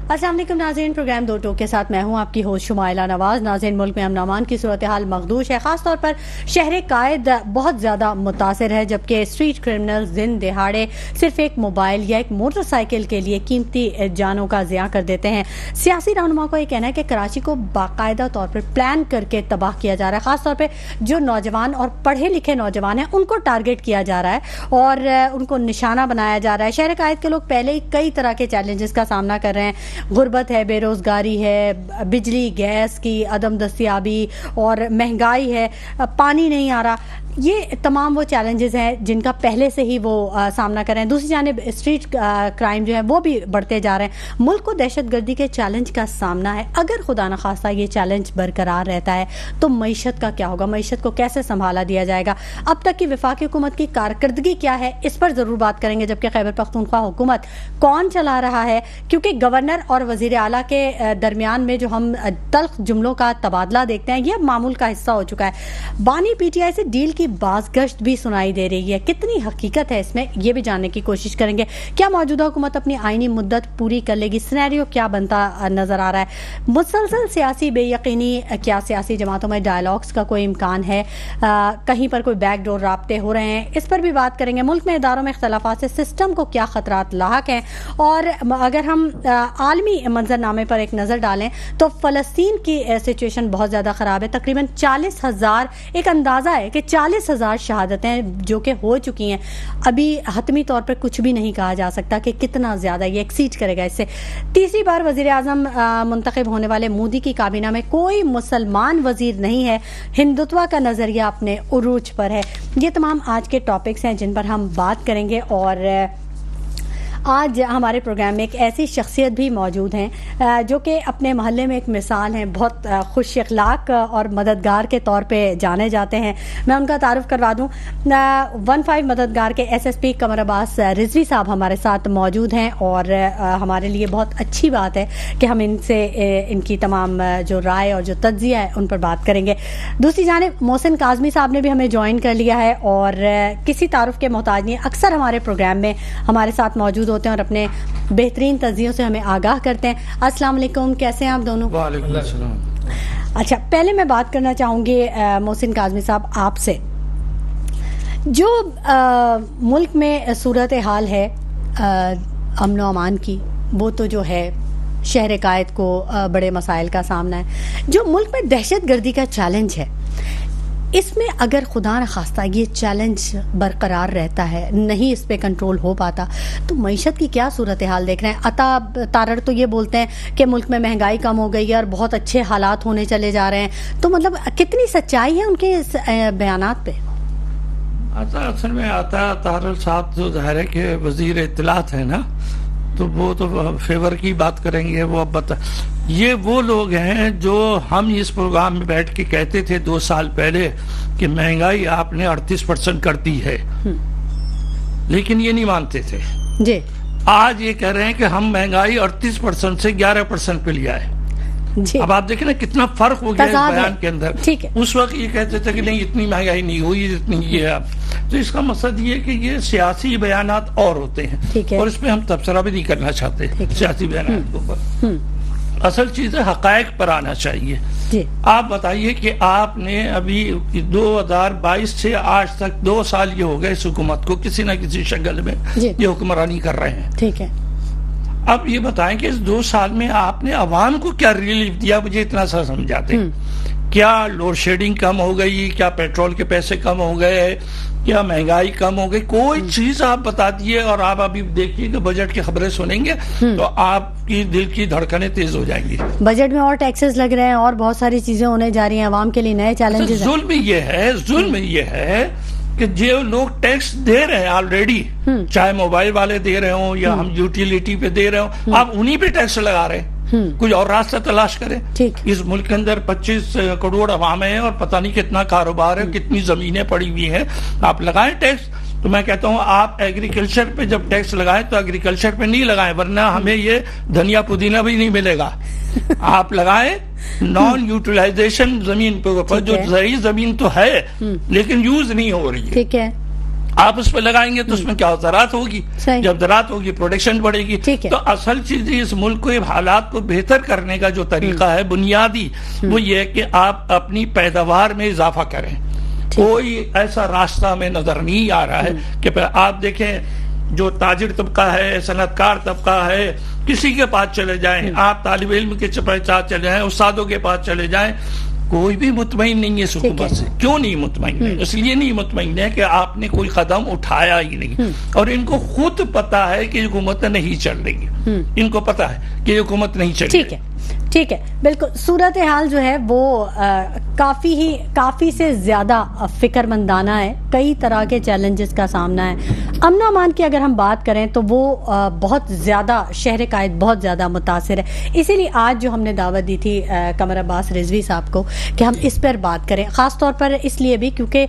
السلام علیکم ناظرین، پروگرام دو ٹوک کے ساتھ میں ہوں آپ کی ہوسٹ شمائلہ نواز۔ ناظرین، ملک میں امن و امان کی صورتحال مخدوش ہے، خاص طور پر شہر قائد بہت زیادہ متاثر ہے، جبکہ اسٹریٹ کرمنل دن دہاڑے صرف ایک موبائل یا ایک موٹر سائیکل کے لیے قیمتی جانوں کا ضیاع کر دیتے ہیں۔ سیاسی رہنما کو یہ کہنا ہے کہ کراچی کو باقاعدہ طور پر پلان کر کے تباہ کیا جا رہا ہے، خاص طور پہ جو نوجوان اور پڑھے لکھے نوجوان ہیں ان کو ٹارگٹ کیا جا رہا ہے اور ان کو نشانہ بنایا جا رہا ہے۔ شہر قائد کے لوگ پہلے ہی کئی طرح کے چیلنجز کا سامنا کر رہے ہیں، غربت ہے، بے روزگاری ہے، بجلی گیس کی عدم دستیابی اور مہنگائی ہے، پانی نہیں آ رہا۔ یہ تمام وہ چیلنجز ہیں جن کا پہلے سے ہی وہ سامنا کر رہے ہیں۔ دوسری جانب اسٹریٹ کرائم جو ہے وہ بھی بڑھتے جا رہے ہیں۔ ملک کو دہشت گردی کے چیلنج کا سامنا ہے۔ اگر خدا نخواستہ یہ چیلنج برقرار رہتا ہے تو معیشت کا کیا ہوگا؟ معیشت کو کیسے سنبھالا دیا جائے گا؟ اب تک کی وفاقی حکومت کی کارکردگی کیا ہے، اس پر ضرور بات کریں گے۔ جبکہ خیبر پختونخوا حکومت کون چلا رہا ہے، کیونکہ گورنر اور وزیر اعلیٰ کے درمیان میں جو ہم تلخ جملوں کا تبادلہ دیکھتے ہیں، یہ معمول کا حصہ ہو چکا ہے۔ بانی پی ٹی آئی سے ڈیل کی باز گشت بھی سنائی دے رہی ہے، کتنی حقیقت ہے اس میں، یہ بھی جاننے کی کوشش کریں گے۔ کیا موجودہ حکومت اپنی آئینی مدت پوری کر لے گی؟ سینیریو کیا بنتا نظر آ رہا ہے؟ مسلسل سیاسی بے یقینی، کیا سیاسی جماعتوں میں ڈائیلاگز کا کوئی امکان ہے؟ کہیں پر کوئی بیک ڈور رابطے ہو رہے ہیں؟ اس پر بھی بات کریں گے۔ ملک میں اداروں میں اختلافات سے سسٹم کو کیا خطرات لاحق ہیں؟ اور اگر ہم عالمی منظرنامے پر ایک نظر ڈالیں تو فلسطین کی سچویشن بہت زیادہ خراب ہے۔ تقریباً 40,000 ایک اندازہ ہے کہ 40,000 شہادتیں جو کہ ہو چکی ہیں۔ ابھی حتمی طور پر کچھ بھی نہیں کہا جا سکتا کہ کتنا زیادہ یہ ایکسیڈ کرے گا اس سے۔ تیسری بار وزیر اعظم منتخب ہونے والے مودی کی کابینہ میں کوئی مسلمان وزیر نہیں ہے۔ ہندوتوا کا نظریہ اپنے عروج پر ہے۔ یہ تمام آج کے ٹاپکس ہیں جن پر ہم بات کریں گے، اور آج ہمارے پروگرام میں ایک ایسی شخصیت بھی موجود ہیں جو کہ اپنے محلے میں ایک مثال ہیں، بہت خوش اخلاق اور مددگار کے طور پہ جانے جاتے ہیں۔ میں ان کا تعارف کروا دوں۔ 15 مددگار کے ایس ایس پی قمر عباس رضوی صاحب ہمارے ساتھ موجود ہیں، اور ہمارے لیے بہت اچھی بات ہے کہ ہم ان سے ان کی تمام جو رائے اور جو تجزیہ ہے ان پر بات کریں گے۔ دوسری جانب محسن کاظمی صاحب نے بھی ہمیں جوائن کر لیا ہے، اور کسی تعارف کے محتاج نہیں، اکثر ہمارے پروگرام میں ہمارے ساتھ موجود ہوتے ہیں اور اپنے بہترین تجزیوں سے ہمیں آگاہ کرتے ہیں۔ السلام علیکم، کیسے ہیں آپ دونوں؟ وعلیکم السلام۔ اچھا، پہلے میں بات کرنا چاہوں گی محسن کاظمی صاحب آپ سے۔ جو ملک میں صورتحال ہے امن و امان کی، وہ تو جو ہے شہر قائد کو بڑے مسائل کا سامنا ہے۔ جو ملک میں دہشت گردی کا چیلنج ہے، اس میں اگر خدا نخواستہ یہ چیلنج برقرار رہتا ہے، نہیں اس پہ کنٹرول ہو پاتا، تو معیشت کی کیا صورتحال دیکھ رہے ہیں؟ عطا تارڑ تو یہ بولتے ہیں کہ ملک میں مہنگائی کم ہو گئی ہے اور بہت اچھے حالات ہونے چلے جا رہے ہیں، تو مطلب کتنی سچائی ہے ان کے اس بیانات پہ؟ اصل میں عطا تارڑ صاحب تو ظاہر ہے کہ وزیر اطلاعات ہے نا، تو وہ تو فیور کی بات کریں گے۔ وہ اب بتا، یہ وہ لوگ ہیں جو ہم اس پروگرام میں بیٹھ کے کہتے تھے 2 سال پہلے کہ مہنگائی آپ نے 38% کر دی ہے، لیکن یہ نہیں مانتے تھے جی۔ آج یہ کہہ رہے ہیں کہ ہم مہنگائی 38% سے 11% پہ لیا ہے جی۔ اب آپ دیکھیں نا کتنا فرق ہو گیا اس بیان کے اندر۔ ٹھیک ہے، اس وقت یہ کہتے تھے کہ نہیں اتنی مہنگائی نہیں ہوئی جتنی یہ ہے۔ تو اس کا مقصد یہ کہ یہ سیاسی بیانات اور ہوتے ہیں، اور اس پہ ہم تبصرہ بھی نہیں کرنا چاہتے سیاسی بیانات کے اوپر۔ اصل چیز ہے حقائق پر آنا چاہیے۔ آپ بتائیے کہ آپ نے ابھی 2022 سے آج تک 2 سال یہ ہو گئے اس حکومت کو کسی نہ کسی شکل میں یہ حکمرانی کر رہے ہیں، ٹھیک ہے۔ اب یہ بتائیں کہ اس 2 سال میں آپ نے عوام کو کیا ریلیف دیا؟ مجھے اتنا سا سمجھاتے ہیں۔ کیا لوڈ شیڈنگ کم ہو گئی؟ کیا پیٹرول کے پیسے کم ہو گئے؟ کیا مہنگائی کم ہو گئی؟ کوئی چیز آپ بتا دیے، اور آپ ابھی دیکھیے کہ بجٹ کی خبریں سنیں گے تو آپ کی دل کی دھڑکنیں تیز ہو جائیں گی۔ بجٹ میں اور ٹیکسز لگ رہے ہیں اور بہت ساری چیزیں ہونے جا رہی ہیں، عوام کے لیے نئے چیلنجز ہیں۔ ظلم یہ ہے کہ جو لوگ ٹیکس دے رہے ہیں آلریڈی، چاہے موبائل والے دے رہے ہوں یا ہم یوٹیلیٹی پہ دے رہے ہوں، آپ انہی پہ ٹیکس لگا رہے ہیں۔ کوئی اور راستہ تلاش کریں۔ اس ملک کے اندر 25 کروڑ عوام ہیں اور پتہ نہیں کتنا کاروبار ہے، کتنی زمینیں پڑی ہوئی ہیں، آپ لگائیں ٹیکس۔ تو میں کہتا ہوں آپ ایگریکلچر پہ جب ٹیکس لگائیں تو ایگریکلچر پہ نہیں لگائیں، ورنہ ہمیں یہ دھنیا پودینہ بھی نہیں ملے گا۔ آپ لگائیں نان یوٹیلائزیشن زمین پہ، جو زرعی زمین تو ہے لیکن یوز نہیں ہو رہی ہے، ٹھیک ہے۔ آپ اس پہ لگائیں گے تو اس میں کیا زراعت ہوگی, جب زراعت ہوگی پروڈکشن بڑھے گی. تو اصل چیز اس ملک کو حالات کو بہتر کرنے کا جو طریقہ ہے بنیادی وہ یہ ہے کہ آپ اپنی پیداوار میں اضافہ کریں. کوئی ایسا راستہ میں نظر نہیں آ رہا ہے کہ آپ دیکھیں جو تاجر طبقہ ہے, صنعت کار طبقہ ہے, کسی کے پاس چلے جائیں, آپ طالب علم کے پاس چلے جائیں, استادوں کے پاس چلے جائیں, کوئی بھی مطمئن نہیں ہے اس حکومت سے. کیوں نہیں مطمئن ہے؟ اس لیے نہیں مطمئن ہے کہ آپ نے کوئی قدم اٹھایا ہی نہیں, اور ان کو خود پتا ہے کہ حکومت نہیں چل رہی, ان کو پتا ہے کہ حکومت نہیں چل رہی. ٹھیک ہے, بالکل صورتحال جو ہے وہ کافی سے زیادہ فکر مندانہ ہے. کئی طرح کے چیلنجز کا سامنا ہے. امن و امان کی اگر ہم بات کریں تو وہ بہت زیادہ شہر قائد بہت زیادہ متاثر ہے. اسی لیے آج جو ہم نے دعوت دی تھی قمر عباس رضوی صاحب کو کہ ہم اس پر بات کریں, خاص طور پر اس لیے بھی کیونکہ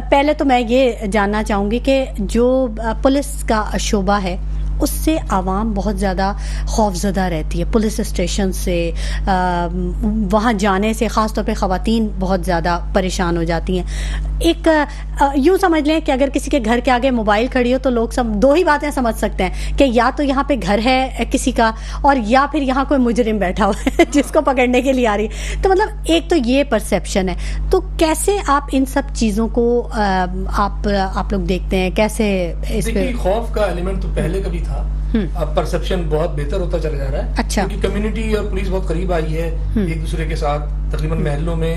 پہلے تو میں یہ جاننا چاہوں گی کہ جو پولیس کا شعبہ ہے اس سے عوام بہت زیادہ خوف زدہ رہتی ہے. پولیس اسٹیشن سے وہاں جانے سے خاص طور پہ خواتین بہت زیادہ پریشان ہو جاتی ہیں. ایک یوں سمجھ لیں کہ اگر کسی کے گھر کے آگے موبائل کھڑی ہو تو لوگ دو ہی باتیں سمجھ سکتے ہیں کہ یا تو یہاں پہ گھر ہے کسی کا, اور یا پھر یہاں کوئی مجرم بیٹھا ہوا ہے جس کو پکڑنے کے لیے آ رہی ہے. تو مطلب ایک تو یہ پرسیپشن ہے. تو کیسے آپ ان سب چیزوں کو آپ لوگ دیکھتے ہیں, کیسے اس پہ خوف کا ایلیمنٹ تو پہلے کبھی تھا, اب پرسپشن بہت بہتر ہوتا چلا جا رہا ہے. اچھا. کیونکہ کمیونٹی اور پولیس بہت قریب آئی ہے ایک دوسرے کے ساتھ, تقریباً محلوں میں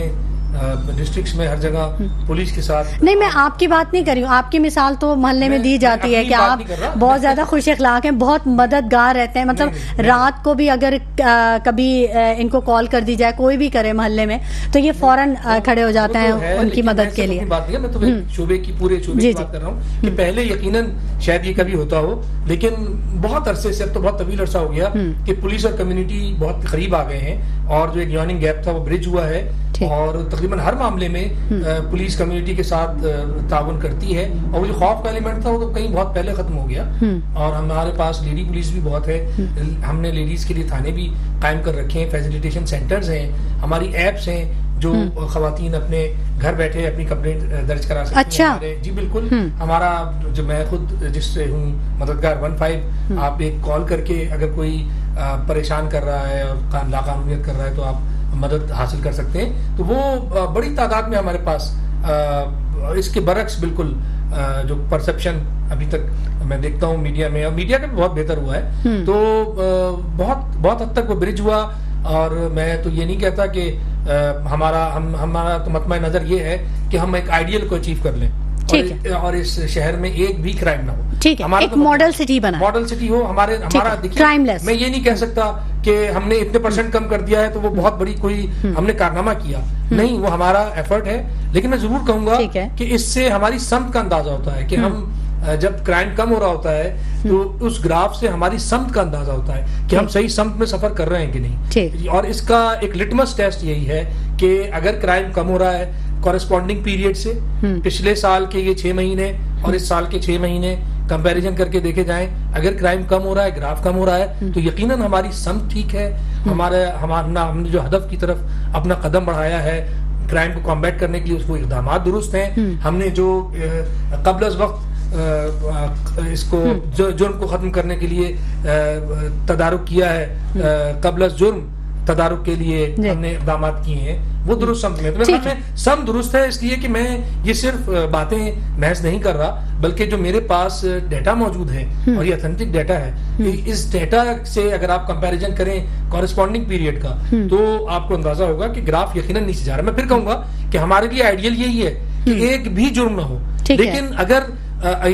ڈسٹرکٹس میں ہر جگہ پولیس کے ساتھ. نہیں, میں آپ کی بات نہیں کر رہی ہوں, آپ کی مثال تو محلے میں دی جاتی ہے کہ آپ بہت زیادہ خوش اخلاق ہیں, بہت مددگار رہتے ہیں. مطلب رات کو بھی اگر کبھی ان کو کال کر دی جائے, کوئی بھی کرے محلے میں, تو یہ فوراً کھڑے ہو جاتے ہیں ان کی مدد کے لیے. بات نہیں ہے, میں تو شعبے کی پورے شعبے کی بات کر رہا ہوں کہ پہلے یقیناً شاید یہ کبھی ہوتا ہو, لیکن بہت عرصے سے, اب تو بہت طویل عرصہ ہو گیا کہ پولیس اور کمیونٹی بہت قریب آ گئے ہیں, اور جو ایک جوائننگ گیپ تھا وہ برج ہوا ہے, اور تقریباً ہر معاملے میں پولیس کمیونٹی کے ساتھ تعاون کرتی ہے. اور وہ جو خوف کا ایلیمنٹ تھا وہ تو کہیں بہت پہلے ختم ہو گیا, اور ہمارے پاس لیڈی پولیس بھی بہت ہے. ہم نے لیڈیز کے لیے تھانے بھی قائم کر رکھے ہیں, فیسیلیٹیشن سینٹرز ہیں, ہماری ایپس ہیں جو خواتین اپنے گھر بیٹھے اپنی کمپلینٹ درج کرا سکتی ہیں. جی بالکل, ہمارا جو میں خود جس سے ہوں مددگار 15, آپ ایک کال کر کے اگر کوئی پریشان کر رہا ہے اور لاقانونیت کر رہا ہے تو آپ مدد حاصل کر سکتے ہیں. تو وہ بڑی تعداد میں ہمارے پاس, اس کے برعکس بالکل جو پرسپشن ابھی تک میں دیکھتا ہوں میڈیا میں, اور میڈیا کا بھی بہت بہتر ہوا ہے, تو بہت حد تک وہ برج ہوا. اور میں تو یہ نہیں کہتا کہ ہمارا تو مطمئن نظر یہ ہے کہ ہم ایک آئیڈیل کو اچیو کر لیں اور اس شہر میں ایک بھی کرائم نہ ہو. ٹھیک ہے, ایک ماڈل سٹی بنا, ماڈل سٹی ہو ہمارا. دیکھیے, میں یہ نہیں کہہ سکتا کہ ہم نے اتنے % کم کر دیا ہے تو وہ بہت بڑی کوئی ہم نے کارنامہ کیا, نہیں, وہ ہمارا ایفرٹ ہے. لیکن میں ضرور کہوں گا کہ اس سے ہماری سمت کا اندازہ ہوتا ہے کہ ہم جب کرائم کم ہو رہا ہوتا ہے تو اس گراف سے ہماری سمت کا اندازہ ہوتا ہے کہ ہم صحیح سمت میں سفر کر رہے ہیں کہ نہیں. اور اس کا ایک لٹمس ٹیسٹ یہی ہے کہ اگر کرائم کم ہو رہا ہے کورسپونڈنگ پیریڈ سے, پچھلے سال کے یہ 6 مہینے اور اس سال کے 6 مہینے کمپیریزن کر کے دیکھے جائیں, اگر کرائم کم ہو رہا ہے, گراف کم ہو رہا ہے, تو یقیناً ہماری سمت ٹھیک ہے. ہم نے جو ہدف کی طرف اپنا قدم بڑھایا ہے کرائم کو کمبیٹ کرنے کے لیے, اس کو اقدامات درست ہیں. ہم نے جو قبل از وقت اس کو جرم کو ختم کرنے کے لیے تدارک کیا ہے, قبل از جرم تدارک کے لیے ہم نے اقدامات کیے ہیں, وہ درست سمت میں. سم درست ہے اس لیے کہ میں یہ صرف باتیں محض نہیں کر رہا, بلکہ جو میرے پاس ڈیٹا موجود ہے اور یہ اتھینٹک ڈیٹا ہے, اس ڈیٹا سے اگر آپ کمپیریزن کریں کورسپونڈنگ پیریڈ کا تو آپ کو اندازہ ہوگا کہ گراف یقیناً نیچے جا رہا ہے. میں پھر کہوں گا کہ ہمارے لیے آئیڈیل یہی ہے کہ ایک بھی جرم نہ ہو, لیکن اگر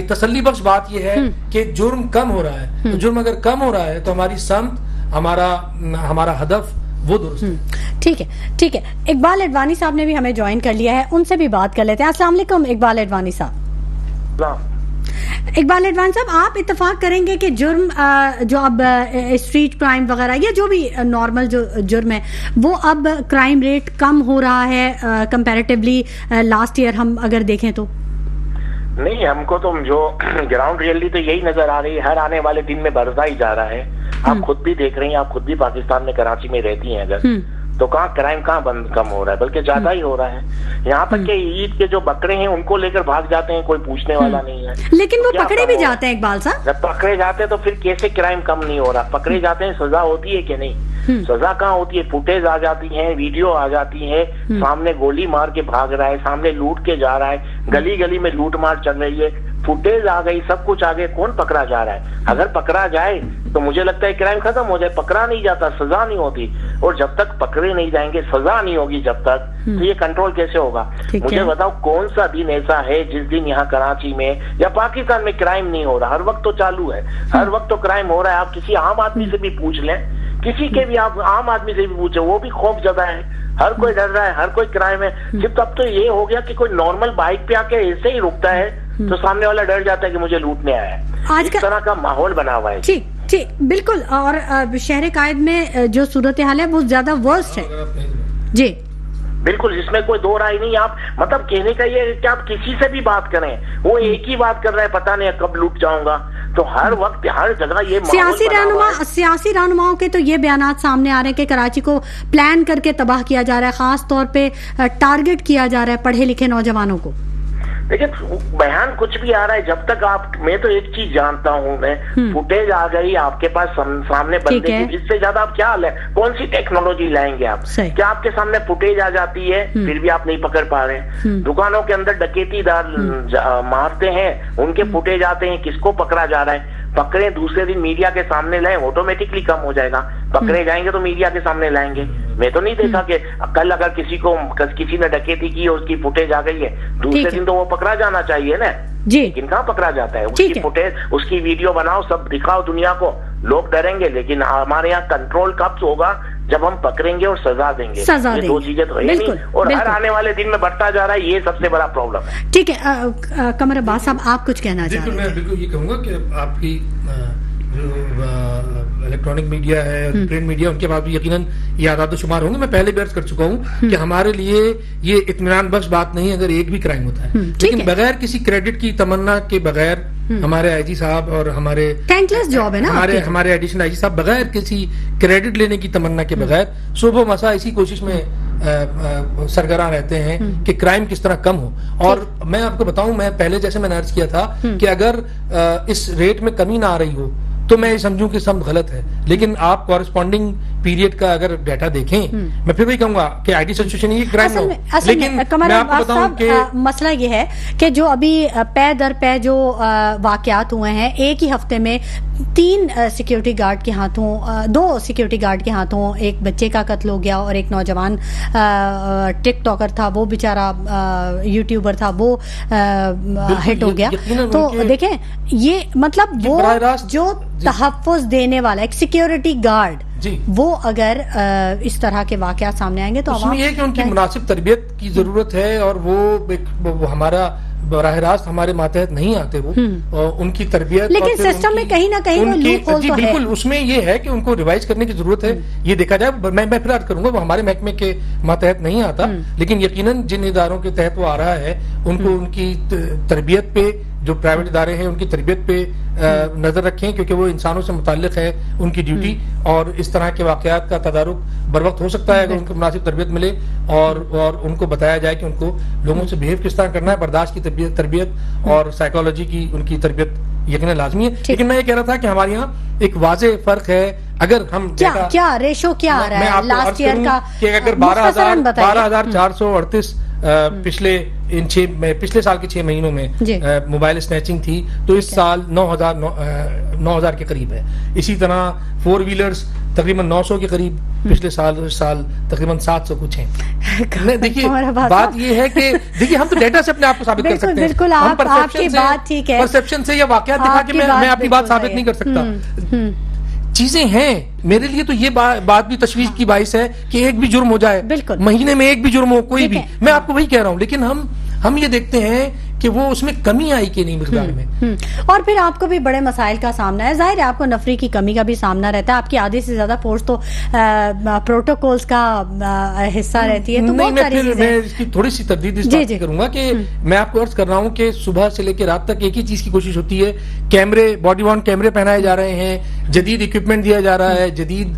تسلی بخش بات یہ ہے کہ جرم کم ہو رہا ہے, تو جرم اگر کم ہو رہا ہے تو ہماری سمت, ہمارا ہدف وہ درست ہے. ٹھیک ہے. اقبال اڈوانی صاحب نے بھی ہمیں جوائن کر لیا ہے, ان سے بھی بات کر لیتے ہیں. السلام علیکم اقبال اڈوانی صاحب. اقبال اڈوانی صاحب, آپ اتفاق کریں گے کہ جرم جو اب اسٹریٹ کرائم وغیرہ یا جو بھی نارمل جو جرم ہے وہ اب کرائم ریٹ کم ہو رہا ہے کمپیریٹیولی لاسٹ ایئر ہم اگر دیکھیں تو؟ نہیں، ہم کو تو جو گراؤنڈ ریئلٹی تو یہی نظر آ رہی ہے، ہر آنے والے دن میں بڑھتا ہی جا رہا ہے. آپ خود بھی دیکھ رہی ہیں، آپ خود بھی پاکستان میں کراچی میں رہتی ہیں اگر، تو کہاں کرائم کہاں کم ہو رہا ہے، بلکہ زیادہ ہی ہو رہا ہے. یہاں تک کہ عید کے جو بکرے ہیں ان کو لے کر بھاگ جاتے ہیں، کوئی پوچھنے والا نہیں ہے. لیکن وہ پکڑے بھی جاتے ہیں اقبال صاحب. جب پکڑے جاتے ہیں تو پھر کیسے کرائم کم نہیں ہو رہا؟ پکڑے جاتے ہیں، سزا ہوتی ہے کہ نہیں؟ سزا کہاں ہوتی ہے؟ فوٹیج آ جاتی ہیں، ویڈیو آ جاتی ہے، سامنے گولی مار کے بھاگ رہا ہے، سامنے لوٹ کے جا رہا ہے، گلی گلی میں لوٹ مار چل رہی ہے، فوٹیج آ گئی، سب کچھ آ گئے، کون پکڑا جا رہا ہے؟ اگر پکڑا جائے تو مجھے لگتا ہے کرائم ختم ہو جائے. پکڑا نہیں جاتا، سزا نہیں ہوتی، اور جب تک پکڑے نہیں جائیں گے، سزا نہیں ہوگی جب تک، تو یہ کنٹرول کیسے ہوگا؟ مجھے بتاؤ کون سا دن ایسا ہے جس دن یہاں کراچی میں یا پاکستان میں کرائم نہیں ہو رہا؟ ہر وقت تو چالو ہے، ہر وقت تو کرائم ہو رہا ہے. آپ کسی عام آدمی سے بھی پوچھ لیں، کسی کے بھی آپ عام آدمی سے بھی پوچھیں، وہ بھی خوف زدہ ہے، ہر کوئی ڈر رہا ہے، ہر کوئی کرائم ہے. صرف اب تو یہ ہو گیا کہ کوئی نارمل بائک پہ آ کے ایسے ہی رکتا ہے تو سامنے والا ڈر جاتا ہے کہ مجھے لوٹنے آیا ہے. اس طرح کا ماحول بنا ہوا ہے. ٹھیک بالکل. اور شہر قائد میں جو صورتحال ہے وہ زیادہ ورسٹ ہے. جی بالکل، جس میں کوئی دو رائے نہیں. آپ مطلب کہنے کا یہ ہے کہ آپ کسی سے بھی بات کریں، وہ ایک ہی بات کر رہا ہے، پتہ نہیں کب لوٹ جاؤں گا. تو ہر وقت ہر جگہ یہ سیاسی رہنماؤں کے تو یہ بیانات سامنے آ رہے ہیں کہ کراچی کو پلان کر کے تباہ کیا جا رہا ہے، خاص طور پہ ٹارگٹ کیا جا رہا ہے پڑھے لکھے نوجوانوں کو. لیکن بیان کچھ بھی آ رہا ہے، جب تک میں تو ایک چیز جانتا ہوں، میں فوٹیج آ گئی آپ کے پاس سامنے بندے کی، اس سے زیادہ آپ کیا کون سی ٹیکنالوجی لائیں گے آپ؟ کیا آپ کے سامنے فوٹیج آ جاتی ہے پھر بھی آپ نہیں پکڑ پا رہے ہیں؟ دکانوں کے اندر ڈکیتی دار مارتے ہیں، ان کے فوٹیج آتے ہیں، کس کو پکڑا جا رہا ہے؟ پکڑے دوسرے دن میڈیا کے سامنے لائیں، آٹومیٹکلی کم ہو جائے گا. پکڑے جائیں گے تو میڈیا کے سامنے لائیں گے. میں تو نہیں دیکھا کہ کل اگر کسی نے ڈکیتی کی اور اس کی فوٹیج آ گئی ہے، دوسرے دن تو وہ پکڑا جانا چاہیے نا. لیکن کہاں پکڑا جاتا ہے؟ اس کی فوٹیج، اس کی ویڈیو بناؤ، سب دکھاؤ دنیا کو، لوگ ڈریں گے. لیکن ہمارے یہاں کنٹرول کب ہوگا؟ جب ہم پکڑیں گے اور سزا دیں گے. یہ دو چیزیں تو ہے نہیں، اور ہر آنے والے دن میں بڑھتا جا رہا ہے. یہ سب سے بڑا پرابلم ہے. ٹھیک ہے قمر عباس صاحب، آپ کچھ کہنا چاہ رہے ہیں؟ میں بالکل یہ کہوں گا کہ آپ کی جو الیکٹرانک میڈیا ہے، پرنٹ میڈیا، ان کے بعد بھی یقیناً یہ اعداد و شمار ہوں گے. میں پہلے بھی عرض کر چکا ہوں کہ ہمارے لیے یہ اطمینان بخش بات نہیں اگر ایک بھی کرائم ہوتا ہے. لیکن بغیر کسی کریڈٹ کی تمنا کے بغیر ہمارے آئی جی صاحب اور ہمارے ہمارے ایڈیشنل آئی جی صاحب بغیر کسی کریڈٹ لینے کی تمنا کے بغیر صبح مسا اسی کوشش میں سرگراں رہتے ہیں کہ کرائم کس طرح کم ہو. اور میں آپ کو بتاؤں، میں پہلے جیسے میں نے عرض کیا تھا کہ اگر اس ریٹ میں کمی نہ آ رہی ہو تو میں سمجھوں کہ سب غلط ہے. لیکن آپ کورسپونڈنگ پیریڈ کا اگر ڈیٹا دیکھیں، میں پھر بھی کہوں گا کہ آئی ٹی سچویشن یہ کرائم ہو. لیکن میں آپ کو بتاؤں کہ مسئلہ یہ ہے کہ جو ابھی پے در پے جو واقعات ہوئے ہیں، ایک ہی ہفتے میں 3 سیکیورٹی گارڈ کے ہاتھوں، 2 سیکیورٹی گارڈ کے ہاتھوں ایک بچے کا قتل ہو گیا، اور ایک نوجوان ٹک ٹاکر تھا، وہ بیچارہ یوٹیوبر تھا، وہ ہٹ ہو گیا. تو دیکھیں یہ مطلب وہ جو تحفظ دینے والا ایک سیکیورٹی گارڈ، وہ اگر اس طرح کے واقعات سامنے آئیں گے تو یہ ہے کہ ان کی مناسب تربیت کی ضرورت ہے، اور وہ ہمارا براہ راست ہمارے ماتحت نہیں آتے، وہ ان کی تربیت. لیکن سسٹم میں کہیں نہ کہیں وہ لوپ ہول تو ہے. بالکل، اس میں یہ ہے کہ ان کو ریوائز کرنے کی ضرورت ہے. یہ دیکھا جائے، میں پھر عرض کروں گا وہ ہمارے محکمے کے ماتحت نہیں آتا، لیکن یقیناً جن اداروں کے تحت وہ آ رہا ہے ان کو ان کی تربیت پہ، جو پرائیویٹ ادارے ہیں ان کی تربیت پہ نظر رکھیں، کیونکہ وہ انسانوں سے متعلق ہے ان کی ڈیوٹی. اور اس طرح کے واقعات کا تدارک بر وقت ہو سکتا ہے اگر ان کو مناسب تربیت ملے اور ان کو بتایا جائے کہ ان کو لوگوں سے بہیو کس طرح کرنا ہے. برداشت کی تربیت اور سائیکالوجی کی ان کی تربیت یقیناً لازمی ہے. لیکن میں یہ کہہ رہا تھا کہ ہمارے یہاں ایک واضح فرق ہے. اگر ہم کیا ریشو کیا آ رہا ہے لاسٹ ایئر کا، کہ اگر 12,438 پچھلے سال کے 6 مہینوں میں موبائل سنیچنگ تھی، تو اس سال 9,000 کے قریب ہے. اسی طرح 4 ویلرز تقریباً 900 کے قریب، پچھلے سال تقریباً 700 کچھ ہیں. دیکھیے بات یہ ہے کہ دیکھیے ہم تو ڈیٹا سے اپنے آپ کو ثابت کر سکتے ہیں، ہم پرسپشن سے یا واقعات دکھا کے میں آپ کی بات ثابت نہیں کر سکتا. چیزیں ہیں میرے لیے تو یہ بات بھی تشویش کی باعث ہے کہ ایک بھی جرم ہو جائے، مہینے میں ایک بھی جرم ہو، کوئی بھی، میں آپ کو وہی کہہ رہا ہوں. لیکن ہم یہ دیکھتے ہیں کہ وہ اس میں کمی آئی کہ نہیں مقدار میں. اور پھر آپ کو بھی بڑے مسائل کا سامنا ہے, ظاہر ہے آپ کو نفری کی کمی کا بھی سامنا رہتا ہے, آپ کی آدھی سے زیادہ فورس تو پروٹوکولز کا حصہ رہتی ہے. تو میں اس کی تھوڑی سی تردید اس بات کروں گا کہ میں آپ کو عرض کر رہا ہوں کہ صبح سے لے کے رات تک ایک ہی چیز کی کوشش ہوتی ہے, کیمرے, باڈی وارن کیمرے پہنائے جا رہے ہیں, جدید اکوپمنٹ دیا جا رہا ہے, جدید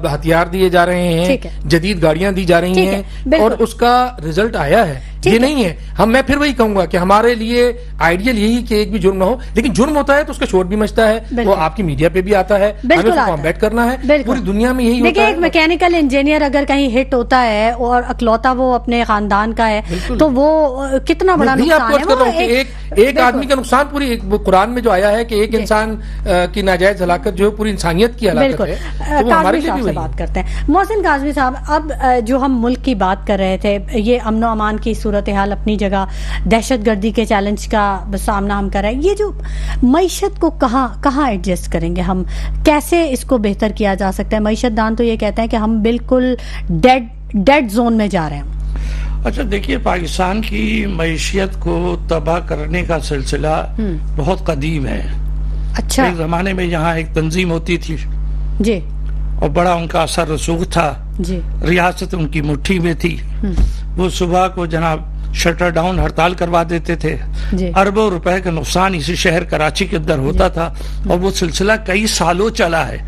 ہتھیار دیے جا رہے ہیں, جدید گاڑیاں دی جا رہی ہیں, اور اس کا رزلٹ آیا ہے. یہ نہیں ہے, میں پھر وہی کہوں گا کہ ہمارے لیے آئیڈیل یہی کہ ایک بھی جرم نہ ہو, لیکن جرم ہوتا ہے تو اس کا شور بھی مچتا ہے, وہ آپ کی میڈیا پہ بھی آتا ہے, ہمیں اس کو کمبیٹ کرنا ہے, پوری دنیا میں یہی ہوتا ہے. ایک میکینیکل انجینئر اگر کہیں ہٹ ہوتا ہے اور اکلوتا وہ اپنے خاندان کا ہے تو وہ کتنا بڑا نقصان ہے. ایک آدمی کا نقصان پوری قرآن میں جو آیا ہے کہ ایک انسان کی ناجائز ہلاکت جو ہے پوری انسانیت کی ہلاکت ہے. کاظمی صاحب سے بات کرتے ہیں. محسن کاظمی صاحب, اب جو ہم ملک کی بات کر رہے تھے, یہ امن و امان کی صورتحال اپنی جگہ, دہشت گردی کے چیلنج کا سامنا ہم کر رہے ہیں, یہ جو معیشت کو کہاں ایڈجسٹ کریں گے ہم, کیسے اس کو بہتر کیا جا سکتا ہے؟ معیشت دان تو یہ کہتے ہیں کہ ہم بالکل ڈیڈ زون میں جا رہے ہیں. اچھا دیکھیے, پاکستان کی معیشت کو تباہ کرنے کا سلسلہ بہت قدیم ہے. اچھا, ایک زمانے میں یہاں ایک تنظیم ہوتی تھی جی, اور بڑا ان کا اثر رسوخ تھا جی, ریاست ان کی مٹھی میں تھی. وہ صبح کو جناب شٹر ڈاؤن ہڑتال کروا دیتے تھے, اربوں روپے کا نقصان اسی شہر کراچی کے اندر ہوتا تھا, اور وہ سلسلہ کئی سالوں چلا ہے.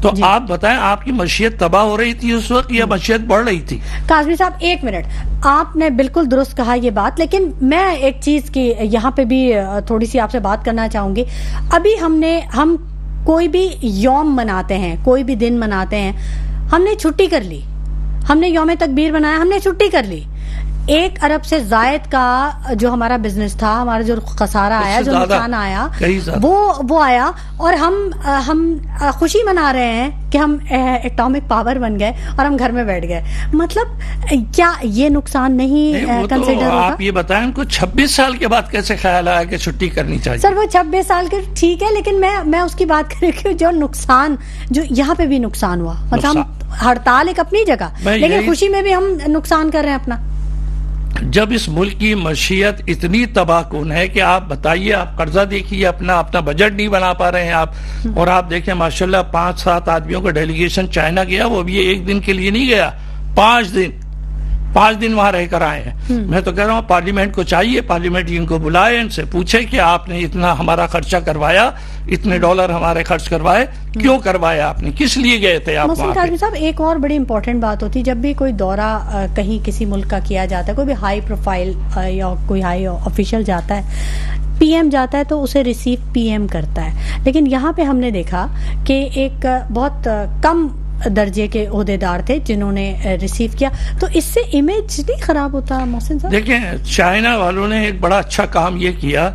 تو آپ بتائیں, آپ کی معیشت تباہ ہو رہی تھی اس وقت یا معیشت بڑھ رہی تھی؟ کاظمی صاحب ایک منٹ, آپ نے بالکل درست کہا یہ بات, لیکن میں ایک چیز کی یہاں پہ بھی تھوڑی سی آپ سے بات کرنا چاہوں گی. ابھی ہم کوئی بھی یوم مناتے ہیں, کوئی بھی دن مناتے ہیں, ہم نے چھٹی کر لی, ہم نے یوم تکبیر منایا, ہم نے چھٹی کر لی. 1 ارب سے زائد کا جو ہمارا بزنس تھا, ہمارا جو خسارہ آیا, جو نقصان آیا, وہ آیا, اور ہم خوشی منا رہے ہیں کہ ہم ایٹامک پاور بن گئے اور ہم گھر میں بیٹھ گئے. مطلب کیا یہ نقصان نہیں کنسیڈر ہوگا؟ آپ یہ بتائیں, ان کو 26 سال کے بعد کیسے خیال آیا کہ چھٹی کرنی چاہیے؟ سر وہ 26 سال کے ٹھیک ہے, لیکن میں اس کی بات کروں کہ جو نقصان, جو یہاں پہ بھی نقصان ہوا, مطلب ہم ہڑتال ایک اپنی جگہ, لیکن خوشی میں بھی ہم نقصان کر رہے ہیں اپنا. جب اس ملک کی معیشت اتنی تباہ کن ہے کہ آپ بتائیے, آپ قرضہ دیکھیے, اپنا بجٹ نہیں بنا پا رہے ہیں آپ, اور آپ دیکھیں ماشاءاللہ 5-7 آدمیوں کا ڈیلیگیشن چائنا گیا, وہ بھی 1 دن کے لیے نہیں گیا, 5 دن وہاں رہ کر آئے ہیں. میں تو کہہ رہا ہوں پارلیمنٹ کو چاہیے, پارلیمنٹ ان کو بلائے, ان سے پوچھے کہ آپ نے اتنا ہمارا خرچہ کروایا, اتنے ڈالر ہمارے خرچ کروائے, کیوں کروایا آپ نے, کس لیے گئے تھے آپ وہاں پہ؟ صاحب ایک اور بڑی امپورٹنٹ بات ہوتی ہے, جب بھی کوئی دورہ کہیں کسی ملک کا کیا جاتا ہے, کوئی بھی ہائی پروفائل یا کوئی ہائی آفیشل جاتا ہے, پی ایم جاتا ہے تو اسے ریسیو پی ایم کرتا ہے. لیکن یہاں پہ ہم نے دیکھا کہ ایک بہت کم درجے کے عہدے دار تھے جنہوں نے ریسیو کیا, تو اس سے امیج نہیں خراب ہوتا محسن صاحب؟ دیکھیں, چائنا والوں نے ایک بڑا اچھا کام یہ کیا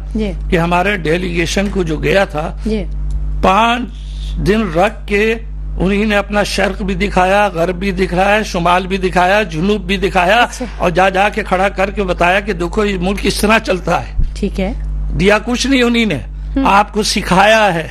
کہ ہمارے ڈیلیگیشن کو جو گیا تھا 5 دن رکھ کے انہی نے اپنا شرق بھی دکھایا, غرب بھی دکھایا, شمال بھی دکھایا, جنوب بھی دکھایا, اور جا کے کھڑا کر کے بتایا کہ دیکھو یہ ملک اس طرح چلتا ہے. ٹھیک ہے, دیا کچھ نہیں انہی نے, آپ کو سکھایا ہے.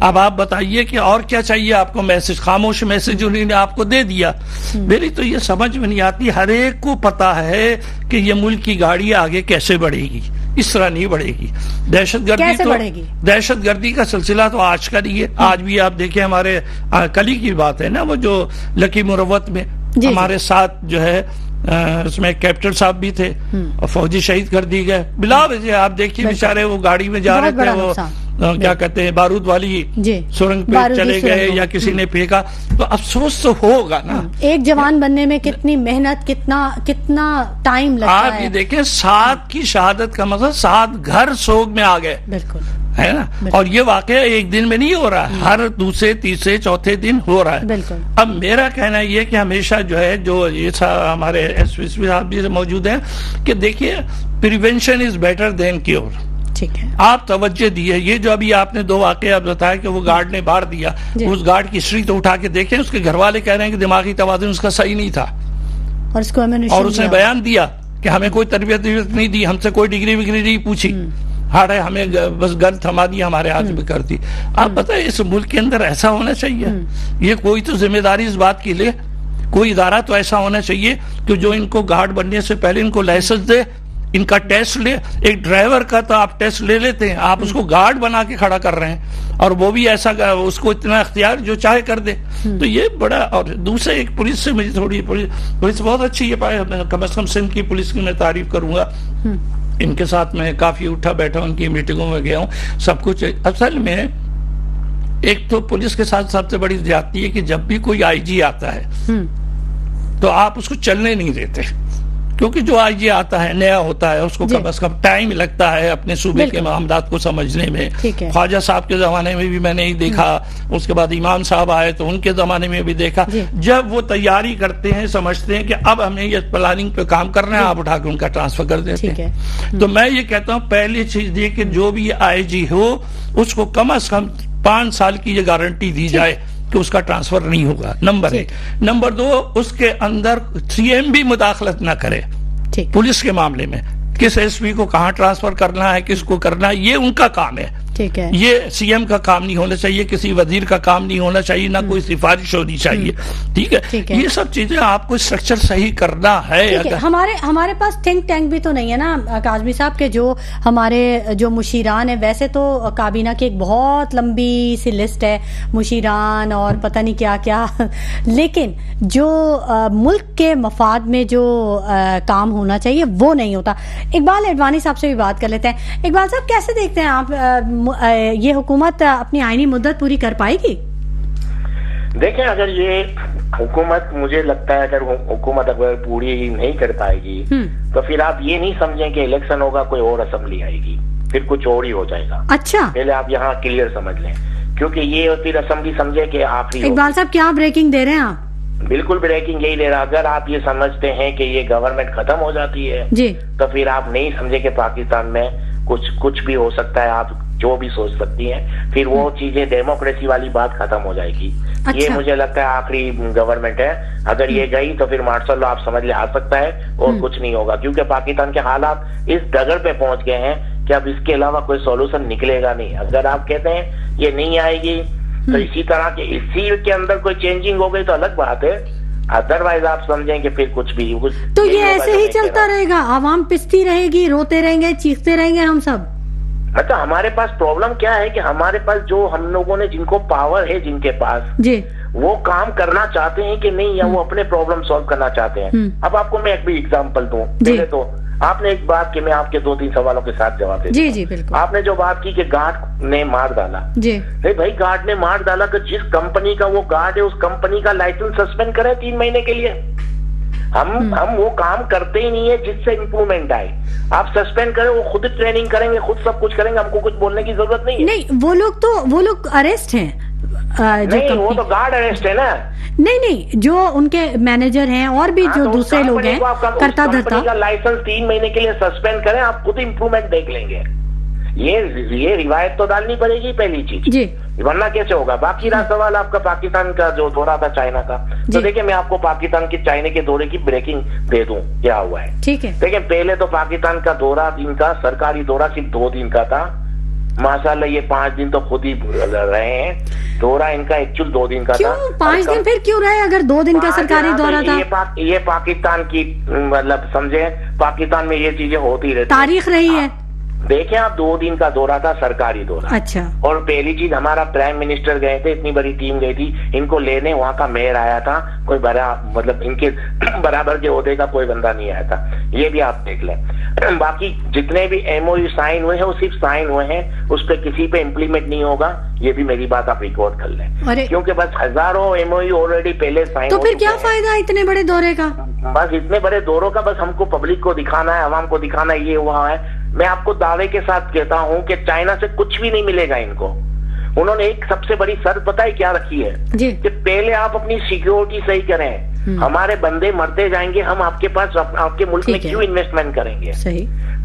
اب آپ بتائیے کہ اور کیا چاہیے آپ کو میسج, خاموش میسج انہوں نے آپ کو دے دیا. میری تو یہ سمجھ میں نہیں آتی, ہر ایک کو پتا ہے کہ یہ ملک کی گاڑی آگے کیسے بڑھے گی, اس طرح نہیں بڑھے گی. دہشت گردی کا سلسلہ تو آج کا نہیں ہے, آج بھی آپ دیکھیں, ہمارے کل ہی کی بات ہے نا, وہ جو لکی مروت میں ہمارے ساتھ جو ہے اس میں کیپٹن صاحب بھی تھے اور فوجی شہید کر دی گئے بلا وجہ. آپ دیکھیے بیچارے وہ گاڑی میں جا رہے تھے, وہ کیا کہتے ہیں بارود والی سرنگ پہ چلے گئے یا کسی نے پھینکا, تو افسوس تو ہوگا نا. ایک جوان بننے میں کتنی محنت, کتنا ٹائم لگتا ہے. آپ یہ دیکھیں 7 کی شہادت کا مطلب 7 گھر سوگ میں آ گئے, بالکل ہے نا. اور یہ واقعہ ایک دن میں نہیں ہو رہا, ہر دوسرے تیسرے چوتھے دن ہو رہا ہے. اب میرا کہنا یہ کہ ہمیشہ جو ہے, جو یہ ہمارے ایس پی صاحب بھی موجود ہیں, کہ دیکھیے prevention is better than cure. آپ توجہ دیئے, یہ جو ابھی آپ نے 2 واقعہ آپ بتایا کہ وہ گارڈ نے بار دیا, اس گارڈ کی ہسٹری تو اٹھا کے دیکھیں, اس کے گھر والے کہہ رہے ہیں کہ دماغی توازن اس کا صحیح نہیں تھا, اور اس نے بیان دیا کہ ہمیں کوئی تربیت نہیں دی, ہم سے کوئی ڈگری وگری نہیں پوچھی, ہمیں بس گن تھما دی, ہمارے ہاتھ میں کر دی. آپ بتائیں اس ملک کے اندر ایسا ہونا چاہیے؟ یہ کوئی تو ذمہ داری اس بات کی لے, کوئی ادارہ تو ایسا ہونا چاہیے کہ جو ان کو گارڈ بننے سے پہلے ان کو لائسنس دے, ان کا ٹیسٹ لے. ایک ڈرائیور کا تو آپ ٹیسٹ لے لیتے ہیں, آپ اس کو گارڈ بنا کے کھڑا کر رہے ہیں, اور وہ بھی ایسا اس کو اتنا اختیار جو چاہے کر دے. تو یہ بڑا. اور دوسرے ایک پولیس سے مجھے تھوڑی پولیس بہت اچھی ہے, کم از کم سندھ کی پولیس کی میں تعریف کروں گا. ان کے ساتھ میں کافی اٹھا بیٹھا, ان کی میٹنگوں میں گیا ہوں, سب کچھ. اصل میں ایک تو پولیس کے ساتھ سب سے بڑی زیادتی ہے کہ جب بھی کوئی آئی جی آتا ہے تو آپ اس کو چلنے نہیں دیتے, کیونکہ جو آئی جی آتا ہے نیا ہوتا ہے, اس کو کم از کم ٹائم لگتا ہے اپنے صوبے کے معاملات کو سمجھنے میں. خواجہ صاحب کے زمانے میں بھی میں نے دیکھا, اس کے بعد امام صاحب آئے تو ان کے زمانے میں بھی دیکھا. جب وہ تیاری کرتے ہیں, سمجھتے ہیں کہ اب ہمیں یہ پلاننگ پہ کام کرنا ہے, آپ اٹھا کے ان کا ٹرانسفر کر دیتے ہیں. تو میں یہ کہتا ہوں پہلی چیز یہ کہ جو بھی آئی جی ہو اس کو کم از کم 5 سال کی یہ گارنٹی دی جائے کہ اس کا ٹرانسفر نہیں ہوگا, نمبر 1. نمبر 2, اس کے اندر سی ایم بھی مداخلت نہ کرے پولیس کے معاملے میں. کس ایس پی کو کہاں ٹرانسفر کرنا ہے, کس کو کرنا ہے, یہ ان کا کام ہے. یہ سی ایم کا کام نہیں ہونا چاہیے, کسی وزیر کا کام نہیں ہونا چاہیے, نہ کوئی سفارش ہونی چاہیے. ٹھیک ہے, یہ سب چیزیں آپ کو اسٹرکچر صحیح کرنا ہے. ہمارے پاس تھنک ٹینک بھی تو نہیں ہے نا کاظمی صاحب کے, جو ہمارے جو مشیران ہیں, ویسے تو کابینہ کی ایک بہت لمبی سی لسٹ ہے مشیران اور پتہ نہیں کیا کیا, لیکن جو ملک کے مفاد میں جو کام ہونا چاہیے وہ نہیں ہوتا. اقبال اڈوانی صاحب سے بھی بات کر لیتے ہیں. اقبال صاحب کیسے دیکھتے ہیں آپ, یہ حکومت اپنی آئینی مدت پوری کر پائے گی؟ دیکھیں, اگر یہ حکومت, مجھے لگتا ہے اگر حکومت اگر پوری نہیں کر پائے گی تو پھر آپ یہ نہیں سمجھیں کہ الیکشن ہوگا, کوئی اور اسمبلی آئے گی, پھر کچھ اور ہی ہو جائے گا. اچھا, پہلے آپ یہاں کلیئر سمجھ لیں, کیونکہ یہ پھر اسمبلی سمجھے کہ آخری. اقبال صاحب کیا بریکنگ دے رہے ہیں آپ؟ بالکل بریکنگ یہی دے رہا. اگر آپ یہ سمجھتے ہیں کہ یہ گورنمنٹ ختم ہو جاتی ہے تو پھر آپ نہیں سمجھے کہ پاکستان میں کچھ بھی ہو سکتا ہے, آپ جو بھی سوچ سکتی ہیں, پھر وہ چیزیں ڈیموکریسی والی بات ختم ہو جائے گی. یہ مجھے لگتا ہے آخری گورنمنٹ ہے. اگر یہ گئی تو پھر ماشاء اللہ آپ سمجھ لے آ سکتا ہے اور کچھ نہیں ہوگا, کیونکہ پاکستان کے حالات اس ڈگر پہ پہنچ گئے ہیں کہ اب اس کے علاوہ کوئی سولوشن نکلے گا نہیں. اگر آپ کہتے ہیں یہ نہیں آئے گی تو اسی طرح کے اسی کے اندر کوئی چینجنگ ہو گئی تو الگ بات ہے, ادروائز آپ سمجھیں کہ پھر کچھ بھی تو یہ ایسے ہی چلتا رہے گا, عوام پستی رہے گی, روتے رہیں گے, چیختے رہیں گے ہم سب. اچھا, ہمارے پاس پرابلم کیا ہے کہ ہمارے پاس جو ہم لوگوں نے جن کو پاور ہے, جن کے پاس وہ کام کرنا چاہتے ہیں کہ نہیں, یا وہ اپنے پرابلم سالو کرنا چاہتے ہیں. اب آپ کو میں ایک بھی ایگزامپل دوں. پہلے تو آپ نے ایک بات کہ میں آپ کے 2-3 سوالوں کے ساتھ جواب دے دوں. جی بالکل. آپ نے جو بات کی کہ گارڈ نے مار ڈالا, نہیں بھائی, گارڈ نے مار ڈالا کہ جس کمپنی کا وہ گارڈ ہے اس کمپنی کا لائسنس سسپینڈ کرے 3 مہینے کے لیے. ہم وہ کام کرتے ہی نہیں ہے جس سے امپروومنٹ آئے. آپ سسپینڈ کریں, وہ خود ٹریننگ کریں گے, خود سب کچھ کریں گے, ہم کو کچھ بولنے کی ضرورت نہیں ہے. نہیں, وہ لوگ اریسٹ ہیں. نہیں, وہ تو گارڈ اریسٹ ہے نا. نہیں, جو ان کے مینیجر ہیں اور بھی جو دوسرے لوگ ہیں, کرتا دھرتا کا لائسنس 3 مہینے کے لیے سسپینڈ کریں, آپ خود امپروومنٹ دیکھ لیں گے. یہ روایت تو ڈالنی پڑے گی پہلی چیز, ورنہ کیسے ہوگا. باقی رہا سوال آپ کا پاکستان کا جو دورہ تھا چائنا کا, تو دیکھیں میں آپ کو پاکستان کے چائنا کے دورے کی بریکنگ دے دوں کیا ہوا ہے. دیکھیں, پہلے تو پاکستان کا دورہ دن کا, سرکاری دورہ صرف 2 دن کا تھا. ماشاءاللہ یہ 5 دن تو خود ہی رہے ہیں. دورہ ان کا ایکچوئل 2 دن کا تھا. 5 دن پھر کیوں رہے اگر 2 دن کا سرکاری دورہ تھا؟ یہ پاکستان کی مطلب سمجھے, پاکستان میں یہ چیزیں ہوتی رہتی, تاریخ رہی ہے. دیکھیں آپ 2 دن کا دورہ تھا, سرکاری دورہ. اچھا. اور پہلی چیز ہمارا پرائم منسٹر گئے تھے, اتنی بڑی ٹیم گئی تھی, ان کو لینے وہاں کا میئر آیا تھا, کوئی بڑا مطلب ان کے برابر کے عہدے کا کوئی بندہ نہیں آیا تھا. یہ بھی آپ دیکھ لیں. باقی جتنے بھی ایم او یو سائن ہوئے ہیں وہ صرف سائن ہوئے ہیں, اس پہ کسی پہ امپلیمنٹ نہیں ہوگا. یہ بھی میری بات آپ ریکارڈ کر لیں, کیونکہ بس ہزاروں ایم او یو آلریڈی پہلے سائن. تو پھر کیا فائدہ اتنے بڑے دورے کا؟ بس اتنے بڑے دوروں کا بس ہم کو پبلک کو دکھانا ہے, عوام کو دکھانا ہے یہ ہوا ہے. میں آپ کو دعوے کے ساتھ کہتا ہوں کہ چائنا سے کچھ بھی نہیں ملے گا ان کو. انہوں نے ایک سب سے بڑی شرط پتہ ہے کیا رکھی ہے کہ پہلے آپ اپنی سیکیورٹی صحیح کریں, ہمارے بندے مرتے جائیں گے, ہم آپ کے پاس آپ کے ملک میں کیوں انویسٹمنٹ کریں گے.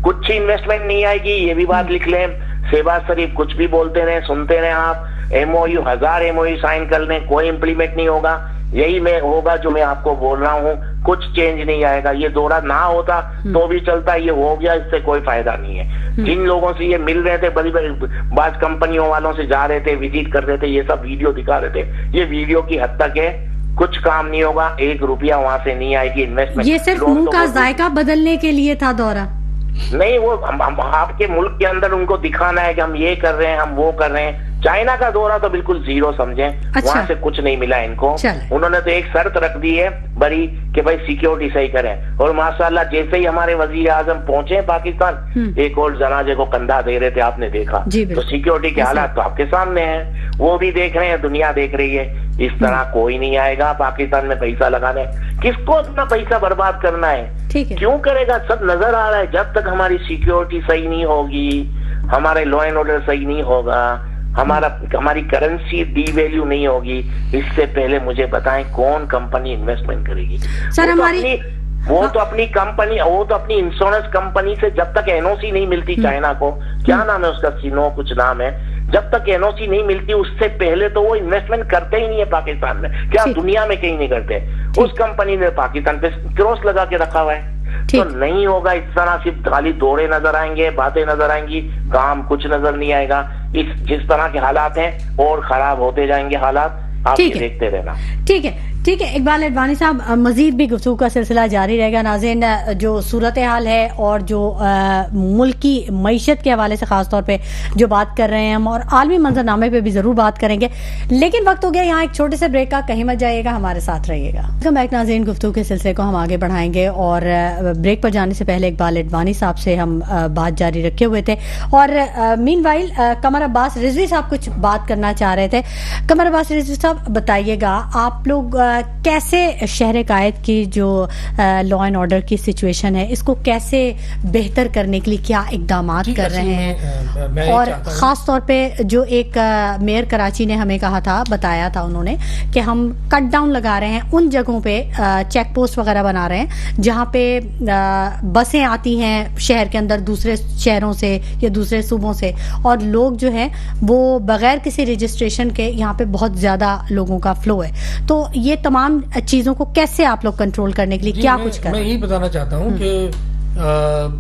کچھ انویسٹمنٹ نہیں آئے گی, یہ بھی بات لکھ لیں. شہباز شریف کچھ بھی بولتے رہے, سنتے رہے آپ. M O U 1000 M O U sign کر لیں, کوئی امپلیمنٹ نہیں ہوگا. یہی میں ہوگا جو میں آپ کو بول رہا ہوں, کچھ چینج نہیں آئے گا. یہ دورہ نہ ہوتا تو بھی چلتا, یہ ہو گیا, اس سے کوئی فائدہ نہیں ہے. جن لوگوں سے یہ مل رہے تھے, بڑی بڑی بعض کمپنیوں والوں سے جا رہے تھے, وزٹ کر رہے تھے, یہ سب ویڈیو دکھا رہے تھے, یہ ویڈیو کی حد تک ہے, کچھ کام نہیں ہوگا, 1 روپیہ وہاں سے نہیں آئے گی انویسٹمنٹ. یہ صرف منہ کا ذائقہ بدلنے کے لیے تھا دورہ. نہیں وہ آپ کے ملک کے اندر ان کو دکھانا ہے کہ ہم یہ کر رہے ہیں، ہم وہ کر رہے ہیں. چائنا کا دورہ تو بالکل زیرو سمجھیں، وہاں سے کچھ نہیں ملا ان کو. انہوں نے تو ایک شرط رکھ دی ہے بڑی کہ بھائی سیکیورٹی صحیح کریں، اور ماشاءاللہ جیسے ہی ہمارے وزیر اعظم پہنچے پاکستان، ایک اور جنازے کو کندھا دے رہے تھے، آپ نے دیکھا. تو سیکیورٹی کے حالات تو آپ کے سامنے ہیں، وہ بھی دیکھ رہے ہیں، دنیا دیکھ رہی ہے. اس طرح کوئی نہیں آئے گا پاکستان میں پیسہ لگانے. کس کو اتنا پیسہ برباد کرنا ہے؟ کیوں کرے گا؟ سب نظر آ رہا ہے. جب تک ہماری سیکیورٹی صحیح نہیں ہوگی، ہمارے لا اینڈ آرڈر صحیح نہیں ہوگا، ہماری کرنسی ڈی ویلیو نہیں ہوگی، اس سے پہلے مجھے بتائیں کون کمپنی انویسٹمنٹ کرے گی؟ وہ تو اپنی کمپنی، وہ تو اپنی انشورنس کمپنی سے جب تک این او سی نہیں ملتی چائنا کو، کیا نام ہے اس کا، سینو کچھ نام ہے، جب تک این او سی نہیں ملتی اس سے پہلے تو وہ انویسٹمنٹ کرتے ہی نہیں ہے پاکستان میں. کیا دنیا میں کہیں نہیں کرتے؟ اس کمپنی نے پاکستان پہ کراس لگا کے رکھا ہوا ہے. تو نہیں ہوگا اس طرح، صرف خالی دورے نظر آئیں گے، باتیں نظر آئیں گی، کام کچھ نظر نہیں آئے گا. جس طرح کے حالات ہیں اور خراب ہوتے جائیں گے حالات، آپ یہ دیکھتے رہنا. ٹھیک ہے اقبال اڈوانی صاحب، مزید بھی گفتگو کا سلسلہ جاری رہے گا. ناظرین، جو صورتحال ہے اور جو ملک کی معیشت کے حوالے سے خاص طور پہ جو بات کر رہے ہیں ہم، اور عالمی منظرنامے پہ بھی ضرور بات کریں گے، لیکن وقت ہو گیا یہاں ایک چھوٹے سے بریک کا. کہیں مت جائیے گا، ہمارے ساتھ رہیے گا. ناظرین، گفتگو کے سلسلے کو ہم آگے بڑھائیں گے، اور بریک پر جانے سے پہلے اقبال اڈوانی صاحب سے ہم بات جاری رکھے ہوئے تھے، اور مین وائل قمر عباس رضوی صاحب کچھ بات کرنا چاہ رہے تھے. قمر عباس رضوی صاحب، بتائیے گا آپ لوگ کیسے شہر قائد کی جو لا اینڈ آرڈر کی سچویشن ہے، اس کو کیسے بہتر کرنے کے لیے کیا اقدامات کر رہے ہیں؟ اور خاص طور پہ جو ایک میئر کراچی نے ہمیں کہا تھا، بتایا تھا انہوں نے کہ ہم کٹ ڈاؤن لگا رہے ہیں ان جگہوں پہ، چیک پوسٹ وغیرہ بنا رہے ہیں جہاں پہ بسیں آتی ہیں شہر کے اندر دوسرے شہروں سے یا دوسرے صوبوں سے، اور لوگ جو ہیں وہ بغیر کسی رجسٹریشن کے یہاں پہ بہت زیادہ لوگوں کا فلو ہے. تو یہ تمام چیزوں کو کیسے آپ لوگ کنٹرول کرنے کے لیے کیا کچھ کریں؟ میں یہی بتانا چاہتا ہوں کہ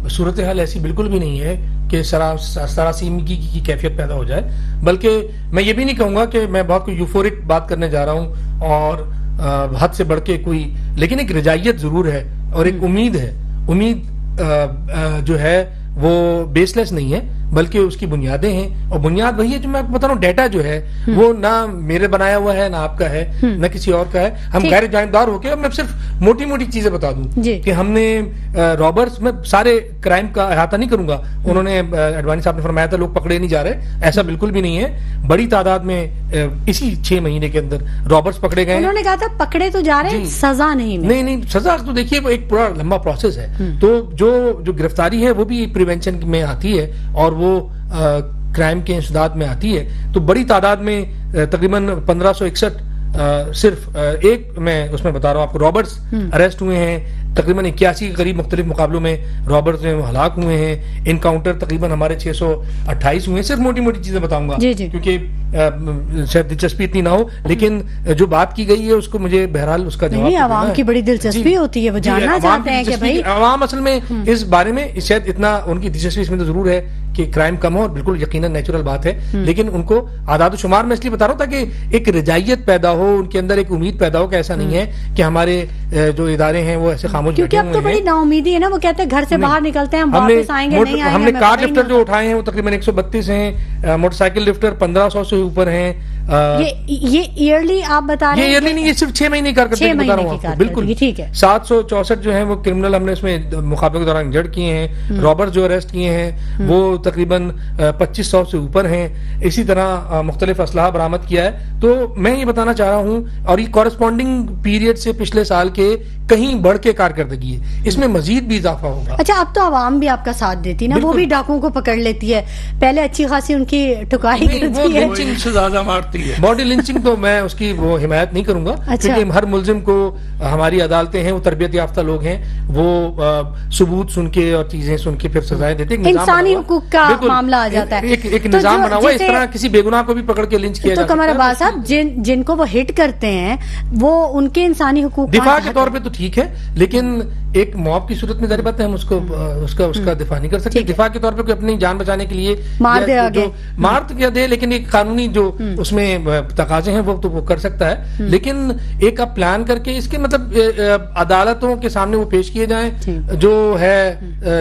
صورتحال ایسی بالکل بھی نہیں ہے کہ سراسیمگی کی کیفیت پیدا ہو جائے، بلکہ میں یہ بھی نہیں کہوں گا کہ میں بہت کوئی یوفورک بات کرنے جا رہا ہوں اور حد سے بڑھ کے کوئی، لیکن ایک رجائیت ضرور ہے اور ایک امید ہے. امید جو ہے وہ بیس لیس نہیں ہے، بلکہ اس کی بنیادیں ہیں، اور بنیاد وہی ہے جو میں آپ کو بتا رہا ہوں. ڈیٹا جو ہے وہ نہ میرے بنایا ہوا ہے، نہ آپ کا ہے، نہ کسی اور کا ہے. ہم غیر جانبدار ہو کے، میں صرف موٹی موٹی چیزیں بتا دوں کہ ہم نے رابرز میں سارے کرائم کا احاطہ نہیں کروں گا. انہوں نے اڈوانی صاحب نے فرمایا تھا لوگ پکڑے نہیں جا رہے، ایسا بالکل بھی نہیں ہے. بڑی تعداد میں اسی 6 مہینے کے اندر رابرز پکڑے گئے. انہوں نے کہا تھا پکڑے تو جا رہے ہیں، سزا نہیں. سزا تو دیکھیے وہ ایک پورا لمبا پروسیس ہے. تو جو گرفتاری ہے وہ بھی پریونشن میں آتی ہے اور وہ کرائم کے انسداد میں آتی ہے. تو بڑی تعداد میں تقریباً 1561 صرف ایک میں اس میں بتا رہا ہوں آپ کو رابرز اریسٹ ہوئے ہیں. تقریباً 81 کے قریب مختلف مقابلوں میں رابرز میں ہلاک ہوئے ہیں. انکاؤنٹر تقریباً ہمارے 628 ہوئے ہیں. صرف موٹی موٹی چیزیں بتاؤں گا کیونکہ شاید دلچسپی اتنی نہ ہو، لیکن جو بات کی گئی ہے اس کو مجھے بہرحال اس کا جواب دینا ہے. عوام کی بڑی دلچسپی ہوتی ہے، وہ جاننا چاہتے ہیں کہ بھائی عوام اصل میں اس بارے میں شاید اتنا ان کی دلچسپی اس میں تو ضرور ہے کہ کرائم کم ہو، اور بالکل یقیناً نیچرل بات ہے، لیکن ان کو اعداد و شمار میں اس لیے بتا رہا ہوں تاکہ ایک رجائیت پیدا ہو، ان کے اندر ایک امید پیدا ہو کہ ایسا نہیں ہے کہ ہمارے جو ادارے ہیں وہ ایسے خاموش بیٹھے ہوئے ہیں. کیونکہ اب تو بڑی نا امیدی ہے نا، وہ کہتے ہیں گھر سے باہر نکلتے ہیں ہم واپس آئیں گے، نہیں آئیں گے. ہم نے کار لفٹر جو اٹھائے ہیں وہ تقریباً 132 ہیں، موٹر سائیکل لفٹر 1500 سے اوپر ہیں. یہ ایئرلی آپ بتا رہے ہیں؟ یہ ایئرلی نہیں، یہ صرف 6 مہینے کارکردگی بتا رہا ہوں آپ کو. بالکل ٹھیک ہے. 764 جو ہیں وہ کرمنل ہم نے اس میں مقابلے کے دوران انجرڈ کیے ہیں. رابر جو اریسٹ کیے ہیں وہ تقریباً 2500 سے اوپر ہیں. اسی طرح مختلف اسلحہ برآمد کیا ہے. تو میں یہ بتانا چاہ رہا ہوں، اور یہ کورسپونڈنگ پیریڈ سے پچھلے سال کے کہیں بڑھ کے کارکردگی ہے، اس میں مزید بھی اضافہ ہوگا. اچھا، اب تو عوام بھی آپ کا ساتھ دیتی نا، وہ بھی ڈاکوؤں کو پکڑ لیتی ہے. پہلے اچھی خاصی ان کی ٹکائی کرتی ہے، لنچنگ سے زیادہ مارتی ہے. باڈی لنچنگ تو میں اس کی وہ حمایت نہیں کروں گا، کیونکہ ہر ملزم کو ہماری عدالتیں ہیں، وہ تربیت یافتہ لوگ ہیں، وہ ثبوت سن کے اور چیزیں سن کے پھر سزائیں دیتے ہیں. انسانی حقوق کا معاملہ آ جاتا ہے، ایک نظام بنا ہوا ہے، اس طرح کسی بے گناہ کو بھی پکڑ کے لنچ کیا جا سکتا ہے. تو قمر عباس صاحب، جن کو وہ ہٹ کرتے ہیں وہ ان کے انسانی حقوق دفاع کے طور پہ تو ٹھیک ہے، لیکن ایک موب کی صورت میں ظاہر بات ہے ہم اس کا دفاع نہیں کر سکتے. دفاع کے طور پہ کوئی اپنی جان بچانے کے لیے مار تو کیا دے، لیکن ایک قانونی جو اس میں تقاضے ہیں وہ تو وہ کر سکتا ہے. لیکن ایک آپ پلان کر کے اس کے مطلب عدالتوں کے سامنے وہ پیش کیے جائیں، جو ہے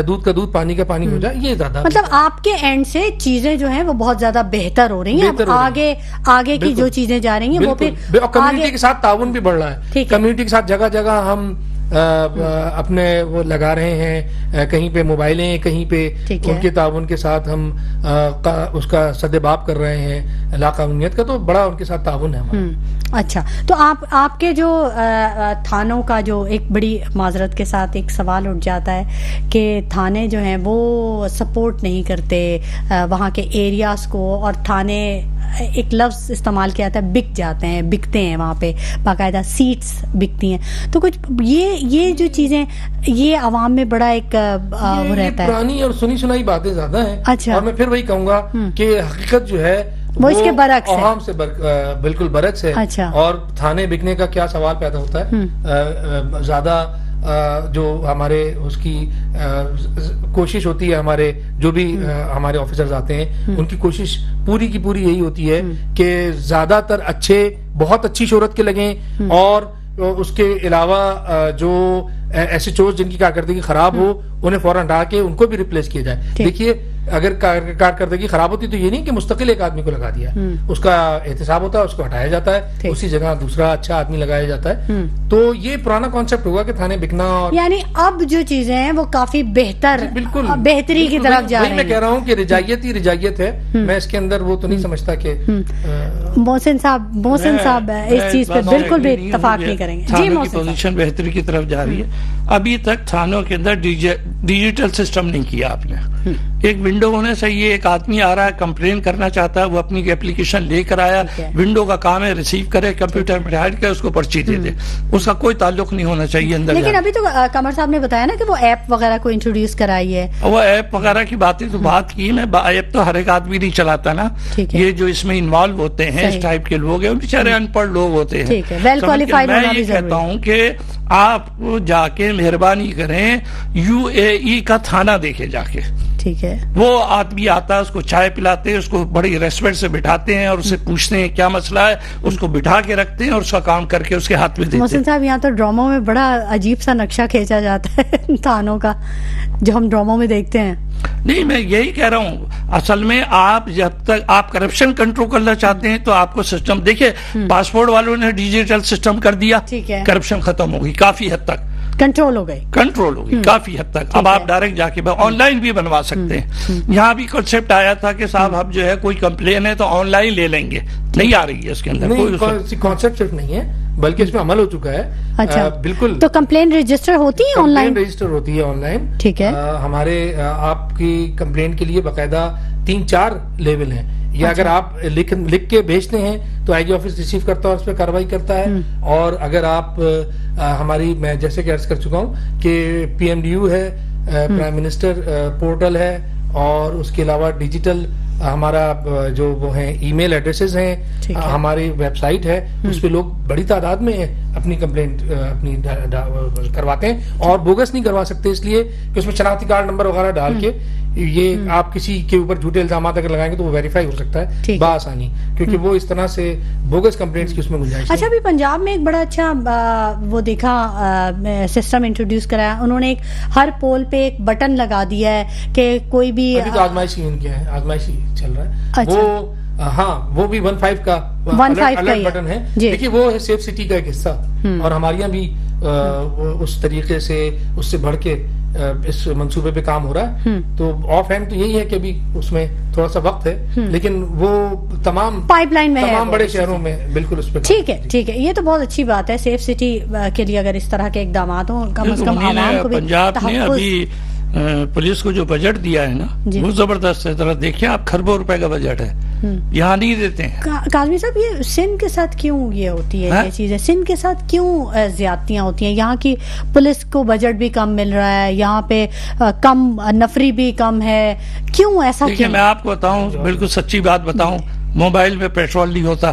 دودھ کا دودھ پانی کا پانی ہو جائے، یہ زیادہ مطلب آپ کے اینڈ سے چیزیں جو ہیں وہ بہت زیادہ بہتر ہو رہی ہیں. آگے کی جو چیزیں جا رہی ہیں وہ پھر کمیونٹی کے ساتھ تعاون بھی بڑھ رہا ہے. کمیونٹی کے ساتھ جگہ جگہ ہم اپنے وہ لگا رہے ہیں، کہیں پہ موبائلیں، کہیں پہ ان کے تعاون کے ساتھ ہم اس کا سدباب کر رہے ہیں لاقانونیت کا، تو بڑا ان کے ساتھ تعاون ہے ہمارا. اچھا، تو آپ کے جو تھانوں کا جو ایک بڑی معذرت کے ساتھ ایک سوال اٹھ جاتا ہے کہ تھانے جو ہیں وہ سپورٹ نہیں کرتے وہاں کے ایریاز کو، اور تھانے ایک لفظ استعمال کیا جاتا ہے بک جاتے ہیں، بکتے ہیں وہاں پہ باقاعدہ سیٹس بکتی ہیں. تو کچھ یہ جو چیزیں یہ عوام میں بڑا ایک وہ رہتا ہے. پرانی اور سنی سنائی باتیں زیادہ ہیں. اچھا. اور میں پھر وہی کہوں گا کہ حقیقت جو ہے وہ اس کے برعکس ہے، عوام سے بالکل برعکس ہے. اچھا. اور تھانے بکنے کا کیا سوال پیدا ہوتا ہے؟ زیادہ جو ہمارے اس کی کوشش ہوتی ہے، ہمارے جو بھی ہمارے آفیسرز آتے ہیں ان کی کوشش پوری کی پوری یہی ہوتی ہے کہ زیادہ تر اچھے، بہت اچھی شہرت کے لگیں، اور اس کے علاوہ جو ایسے چوز جن کی کارکردگی خراب ہو انہیں فوراً ہٹا کے ان کو بھی ریپلیس کیا جائے. دیکھیے اگر کارکردگی خراب ہوتی تو یہ نہیں کہ مستقل ایک آدمی کو لگا دیا، اس کا احتساب ہوتا ہے، اس کو ہٹایا جاتا ہے، اسی جگہ دوسرا اچھا آدمی لگایا جاتا ہے. تو یہ پرانا کانسیپٹ ہوگا کہ تھانے بکنا، یعنی اب جو چیزیں ہیں وہ کافی بہتر، بالکل بہتری کی طرف جا رہی ہیں. میں کہہ رہا ہوں کہ رجائیت ہی رجائیت ہے. میں اس کے اندر وہ تو نہیں سمجھتا کہ محسن صاحب اس چیز پہ بالکل بھی اتفاق نہیں کریں گے. جی، محسن پوزیشن بہتری کی طرف جا رہی ہے. ابھی تک تھانوں کے اندر ڈیجیٹل سسٹم نہیں کیا آپ نے. ایک ونڈو ہونے سے یہ ایک آدمی آ رہا ہے کمپلین کرنا چاہتا ہے، وہ اپنی اپلیکیشن لے کر آیا، ونڈو کا کام ہے ریسیو کرے، کمپیوٹر میں ہائڈ کر اس کو پرچی دے دے، اس کا کوئی تعلق نہیں ہونا چاہیے اندر. لیکن ابھی تو قمر صاحب نے بتایا نا کہ وہ ایپ وغیرہ کو انٹروڈیوس کرائی ہے. وہ ایپ وغیرہ کی باتیں تو بات کی، میں ایپ تو ہر ایک آدمی نہیں چلاتا نا. یہ جو اس میں انوالو ہوتے ہیں اس ٹائپ کے لوگ ہیں، بیچارے ان پڑھ لوگ ہوتے ہیں. میں یہ کہتا ہوں کہ آپ جا کے مہربانی کریں UAE کا تھانہ دیکھے جا کے. ٹھیک ہے. وہ آدمی آتا ہے، اس کو چائے پلاتے ہیں، اس کو بڑی ریسپیکٹ سے بٹھاتے ہیں اور اس سے پوچھتے ہیں کیا مسئلہ ہے، اس کو بٹھا کے رکھتے ہیں اور اس کا کام کر کے اس کے ہاتھ میں دیتے ہیں. محسن صاحب، یہاں تو ڈراموں میں بڑا عجیب سا نقشہ کھینچا جاتا ہے تھانوں کا، جو ہم ڈراموں میں دیکھتے ہیں. نہیں، میں یہی کہہ رہا ہوں، اصل میں آپ جب تک آپ کرپشن کنٹرول کرنا چاہتے ہیں تو آپ کو سسٹم دیکھیں. پاسپورٹ والوں نے ڈیجیٹل سسٹم کر دیا، کرپشن ختم ہو گئی، کافی حد تک کنٹرول ہو گئی کافی حد تک. اب آپ ڈائریکٹ جا کے آن لائن بھی بنوا سکتے ہیں. یہاں بھی کنسپٹ آیا تھا کہ صاحب اب جو ہے کوئی کمپلین ہے تو آن لائن لے لیں گے، نہیں آ رہی ہے اس کے اندر کوئی کانسپٹ صرف نہیں ہے، بلکہ اس میں عمل ہو چکا ہے. اچھا، بالکل. تو کمپلین رجسٹر ہوتی ہے آن لائن؟ رجسٹر ہوتی ہے آن لائن. ٹھیک ہے. ہمارے آپ کی کمپلین کے لیے باقاعدہ 3-4 لیول ہیں. یا اگر آپ لکھ کے بھیجتے ہیں تو آئی جی آفس ریسیو کرتا ہے اور اس پہ کارروائی کرتا ہے. اور اگر آپ ہماری، میں جیسے کہ عرض کر چکا ہوں کہ PMDU ہے، پرائم منسٹر پورٹل ہے، اور اس کے علاوہ ڈیجیٹل ہمارا جو وہ ہیں ای میل ایڈریسز ہیں، ہماری ویب سائٹ ہے، اس پہ لوگ بڑی تعداد میں اپنی کمپلینٹ اپنی کرواتے ہیں. اور بوگس نہیں کروا سکتے اس لیے کہ اس میں شناختی کارڈ نمبر وغیرہ ڈال کے یہ آپ کسی کے اوپر جھوٹے الزامات اگر لگائیں گے تو وہ ویریفائی ہو سکتا ہے بآسانی، کیونکہ وہ اس طرح سے بوگس کمپلینٹس کی اس میں گنجائش. اچھا، ابھی پنجاب میں ایک بڑا اچھا وہ دیکھا سسٹم انٹروڈیوس کرایا انہوں نے، ایک ہر پول پہ ایک بٹن لگا دیا ہے کہ کوئی بھی آزمائشی ان کے ہیں، آزمائشی چل رہا ہے. وہ ہاں، وہ بھی 15 کا الرٹ بٹن ہے. دیکھیے وہ ہے سیف سٹی کا ایک حصہ، اور ہمارے یہاں بھی اس طریقے سے اس سے بڑھ کے اس منصوبے پہ کام ہو رہا ہے. تو آف ہینڈ تو یہی ہے کہ ابھی اس میں تھوڑا سا وقت ہے، لیکن وہ تمام پائپ لائن میں تمام بڑے شہروں میں بالکل اس پہ. ٹھیک ہے. یہ تو بہت اچھی بات ہے. سیف سٹی کے لیے اگر اس طرح کے اقدامات ہوں، کم از کم عوام کو بھی. پنجاب نے ابھی پولیس کو جو بجٹ دیا ہے نا وہ زبردست ہے. ذرا دیکھیں آپ، کھربوں روپے کا بجٹ ہے، یہاں نہیں دیتے ہیں. کاظمی صاحب، یہ سندھ کے ساتھ کیوں یہ ہوتی ہے یہ چیزیں؟ سندھ کے ساتھ کیوں زیادتیاں ہوتی ہیں؟ یہاں کی پولیس کو بجٹ بھی کم مل رہا ہے، یہاں پہ کم نفری بھی کم ہے، کیوں ایسا؟ دیکھیں میں آپ کو بتاؤں، بالکل سچی بات بتاؤں، موبائل میں پیٹرول نہیں ہوتا.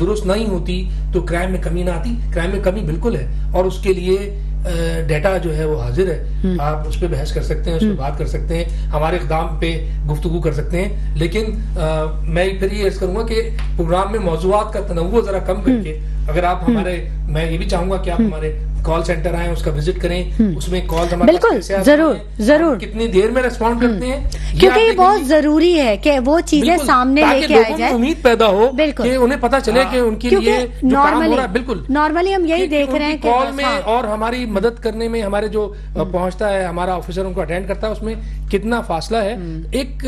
درست نہیں ہوتی تو کرائم میں کمی نہ آتی. کرائم میں کمی بالکل ہے, اور اس کے لیے ڈیٹا جو ہے وہ حاضر ہے, آپ اس پہ بحث کر سکتے ہیں, اس پہ بات کر سکتے ہیں, ہمارے اقدام پہ گفتگو کر سکتے ہیں. لیکن میں پھر یہ عرض کروں گا کہ پروگرام میں موضوعات کا تنوع ذرا کم کر کے, اگر آپ ہمارے, میں یہ بھی چاہوں گا کہ آپ ہمارے کال سینٹر آئیں, اس کا وزٹ کریں, اس میں کال بالکل ضرور ضرور کتنی دیر میں ریسپونڈ کرتے ہیں, کیونکہ یہ بہت ضروری ہے کہ وہ چیزیں سامنے لے کے آئی جائے, امید پیدا ہو کہ انہیں پتہ چلے کہ ان کے لیے جو کام ہو رہا ہے. بالکل نارملی ہم یہی دیکھ رہے ہیں کہ کال میں اور ہماری مدد کرنے میں ہمارے جو پہنچتا ہے, ہمارا آفیسر ان کو اٹینڈ کرتا ہے, اس میں کتنا فاصلہ ہے ایک.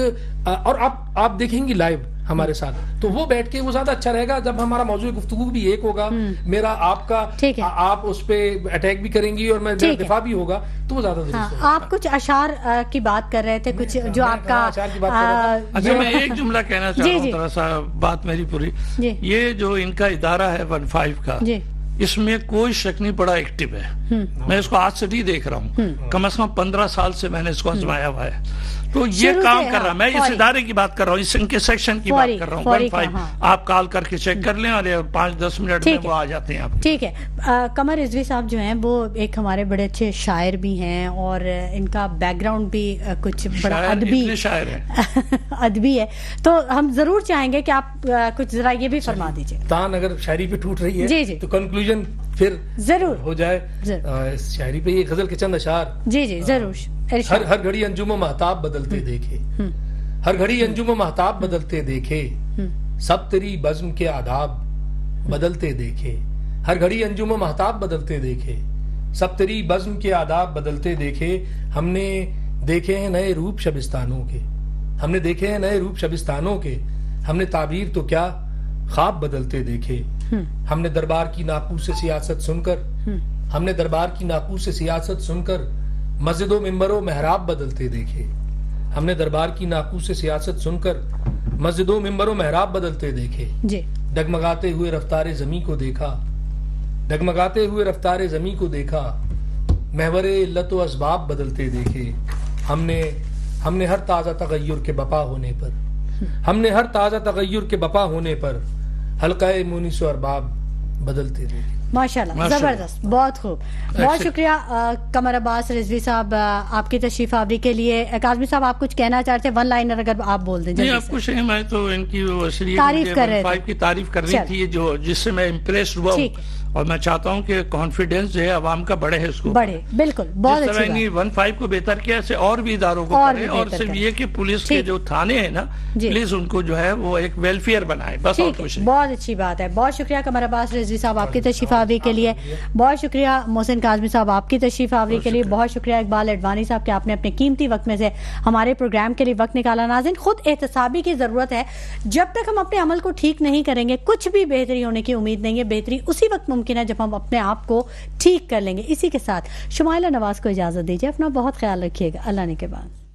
اور آپ دیکھیں گی لائیو ہمارے ساتھ, تو وہ بیٹھ کے وہ زیادہ اچھا رہے گا جب ہمارا موضوع گفتگو بھی ایک ہوگا, میرا آپ کا, آپ اس پہ اٹیک بھی کریں گی اور میں دفاع بھی ہوگا, تو وہ زیادہ درست ہے. آپ کچھ اشعار کی بات کر رہے تھے, کچھ جو آپ کا اچھا میں ایک جملہ کہنا چاہتا ہوں, تھوڑا سا بات میری پوری. یہ جو ان کا ادارہ ہے 15 کا, اس میں کوئی شک نہیں بڑا ایکٹیو ہے. میں اس کو آج سے نہیں دیکھ رہا ہوں, کم از کم 15 سال سے میں نے اس کو آزمایا ہوا ہے. تو یہ کام کر رہا, میں اس ادارے کی بات کر رہا ہوں, اس ان کے سیکشن کی بات کر رہا ہوں. 15 آپ کال کر کے چیک کر لیں, اور 5-10 منٹ میں وہ آ جاتے ہیں آپ. ٹھیک ہے. قمر رضوی صاحب جو ہیں وہ ایک ہمارے بڑے اچھے شاعر بھی ہیں, اور ان کا بیک گراؤنڈ بھی کچھ بڑا ادبی ہے, تو ہم ضرور چاہیں گے کہ آپ کچھ ذرا یہ بھی فرما دیجیے. تان اگر شاعری پہ ٹوٹ رہی ہے تو کنکلوژن پھر ضرور ہو جائے. شاعری پہ یہ غزل کے چند اشعار. جی ضرور. ہر گھڑی انجم و مہتاب بدلتے دیکھے, ہر گھڑی انجم و مہتاب بدلتے دیکھے, سب تیری بزم کے آداب بدلتے دیکھے. ہر گھڑی انجم و مہتاب بدلتے دیکھے, سب تیری بزم کے آداب بدلتے دیکھے. ہم نے دیکھے ہیں نئے روپ شبستانوں کے, ہم نے دیکھے ہیں نئے روپ شبستانوں کے, ہم نے تعبیر تو کیا خواب بدلتے دیکھے. ہم نے دربار کی ناقوس سیاست سن کر, ہم نے دربار کی ناقوس سیاست سن کر مسجد و منبر و محراب بدلتے دیکھے. ہم نے دربار کی ناقوس سیاست سن کر مسجد و منبر و محراب بدلتے دیکھے. ڈگمگاتے ہوئے رفتار زمیں کو دیکھا, ڈگمگاتے ہوئے رفتار زمیں کو دیکھا, محور علت و اسباب بدلتے دیکھے. ہم نے ہر تازہ تغیر کے بپا ہونے پر, ہم نے ہر تازہ تغیر کے بپا ہونے پر حلقہ مونس و ارباب بدلتے دیکھے. ماشاءاللہ, زبردست, بہت خوب. بہت شکریہ قمر عباس رضوی صاحب آپ کی تشریف آوری کے لیے. کاظمی صاحب آپ کچھ کہنا چاہتے ہیں, 1 لائنر اگر آپ بول دیں. نہیں, آپ کچھ میں تو ان کی تعریف کر رہے تھے, کی تعریف کرنی تھی, جس سے میں امپریس ہوا ہوں, اور میں چاہتا ہوں کہ کانفیڈنس جو ہے عوام کا بڑھے ہے, اس کو بڑھے. بالکل, بہت اچھی بات. 15 کو بہتر کیا, ایسے اور بھی اداروں کو کریں, اور صرف یہ کہ پولیس کے جو تھانے ہیں نا, پلیز ان کو جو ہے وہ ایک ویلفیئر بنائے, بس اور کچھ نہیں. بہت اچھی بات ہے. بہت شکریہ قمر عباس رضوی صاحب آپ کی تشریف آوری کے لیے. بہت شکریہ محسن کاظمی صاحب آپ کی تشریف آوری کے لیے. بہت شکریہ اقبال اڈوانی صاحب کہ آپ نے اپنے قیمتی وقت میں سے ہمارے پروگرام کے لیے وقت نکالا. ناظرین, خود احتسابی کی ضرورت ہے. جب تک ہم اپنے عمل کو ٹھیک نہیں کریں گے, کچھ بھی بہتری ہونے کی امید نہیں ہے. بہتری اسی وقت ممکن ہے جب ہم اپنے آپ کو ٹھیک کر لیں گے. اسی کے ساتھ شمائلہ نواز کو اجازت دیجیے. اپنا بہت خیال رکھیے گا. اللہ نے کے بعد.